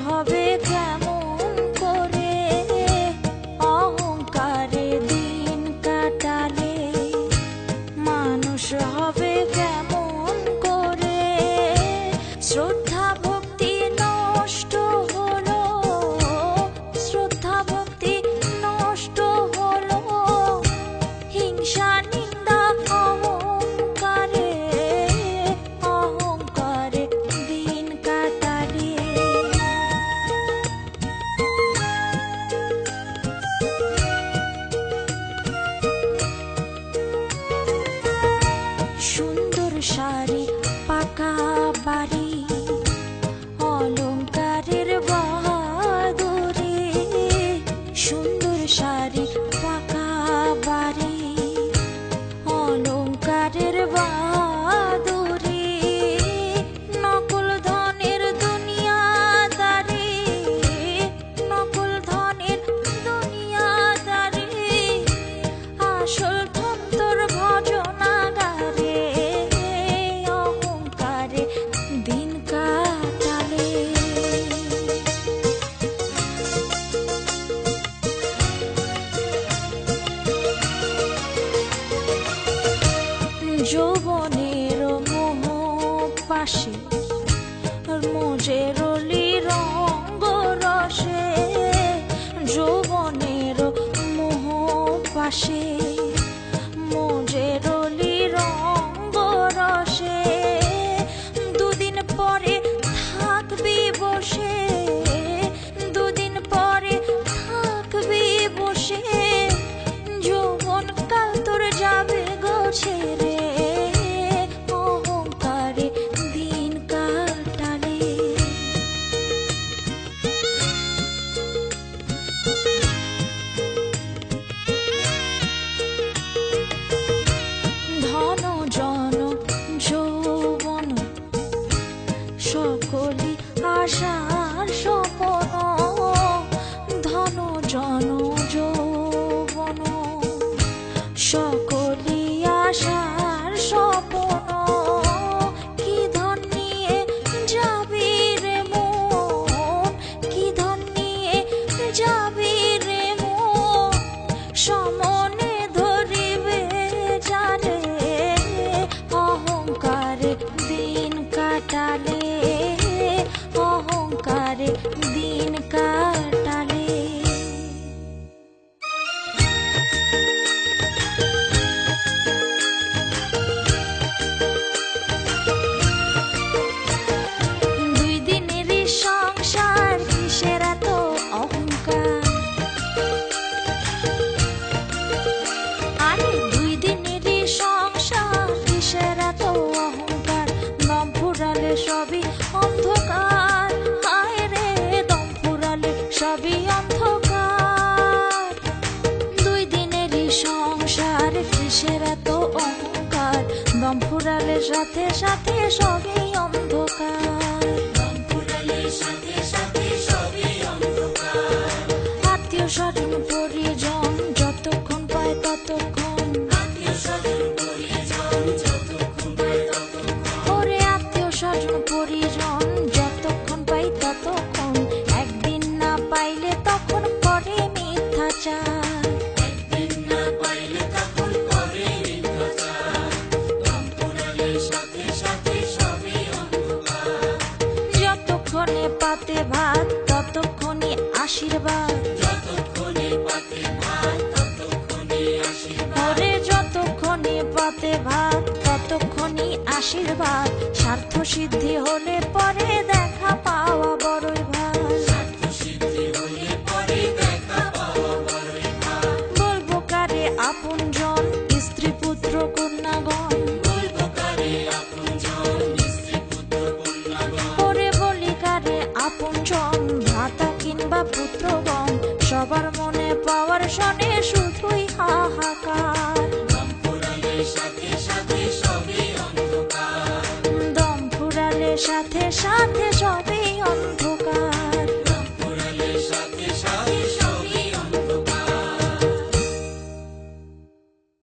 হবে কেমন করে অহংকারে দিন কাটালে, মানুষ হবে কেমন করে শ্রদ্ধা ভক্তি নষ্ট হলো, শ্রদ্ধা ভক্তি নষ্ট হলো, হিংসা নিন্দা অহংকারে, অহংকারে দিন কাটালে। সুন্দর শাড়ি পাকা বাড়ি অলংকারের বাহাদুরি, সুন্দর শাড়ি পাকা বাড়ি অলংকারের বাহাদুরি, নকল ধনের দুনিয়াদারি, নকল ধনের দুনিয়াদারি, আসল ধন তোর ভজনাগারে, অহংকারে দিন কাটালে। যৌবনের মোহ পাশে মোজেরলি রঙ্গ রসে, যৌবনের মোহ পাশে মোজেরলি রঙ্গ রসে, দুদিন পরে থাকবি বসে, দুদিন পরে থাকবি বসে, যৌবন কাল তোর যাবে গো ছেড়ে, অহংকারে দিন কাটালে। ধন জন যৌবন সকলি আশার স্বপন, ধন জন যৌবন সকলি আশার স্বপন, কি ধন নিয়ে যাবি রে মন, কি ধন নিয়ে যাবি রে মন, সমনে ধরিবে যারে, অহংকারে দিন কাটালে, অহংকারে দিন কাটালে। দুই দিনেরই সংসার কিসের এত অহংকার, আরে দুই দিনেরই সংসার কিসের এত অহংকার, দম ফুরালে সবই অন্ধকার, হায় রে দম ফুরালে সবই অন্ধকার। দুই দিনেরই সংসার কিসের এত অহংকার, দম ফুরালে সাথে সাথে সবই অন্ধকার, দম ফুরালে সাথে সাথে সবই অন্ধকার। আত্মীয় স্বজন পরিজন যতক্ষণ পায় ততক্ষণ, আত্মীয় স্বজন পরিজন যতক্ষণ পায় ততক্ষণ, ওরে আত্মীয় স্বজন পরিজন যতক্ষণ পাই ততক্ষণ, একদিন না পাইলে তখন করে মিথ্যাচার, একদিন না পাইলে তখন করে মিথ্যাচার, দম ফুরালে সাথে সাথে সবই অন্ধকার। যতক্ষণে পাতে ভাত ততক্ষণই আশীর্বাদ, যতক্ষণে পাতে ভাত ততক্ষণই আশীর্বাদ, ওরে যতক্ষণে পাতে ভাত ততক্ষণই আশীর্বাদ, স্বার্থ সিদ্ধি হলে পরে দেখা পাওয়া বড়ই ভার, স্বার্থ সিদ্ধি হলে পরে দেখা পাওয়া বড়ই ভার। বলবো কারে আপনজন স্ত্রী পুত্র কন্যাগণ, বলবো কারে আপনজন স্ত্রী পুত্র কন্যাগণ, ওরে বলি কারে আপনজন ভ্রাতা কিংবা পুত্রগণ, সবার মনে পাওয়ার শনে শুধুই হাহাকার, দম ফুরালে সাথে সাথে সবই অন্ধকার, দম ফুরালে সাথে সাথে সবই অন্ধকার।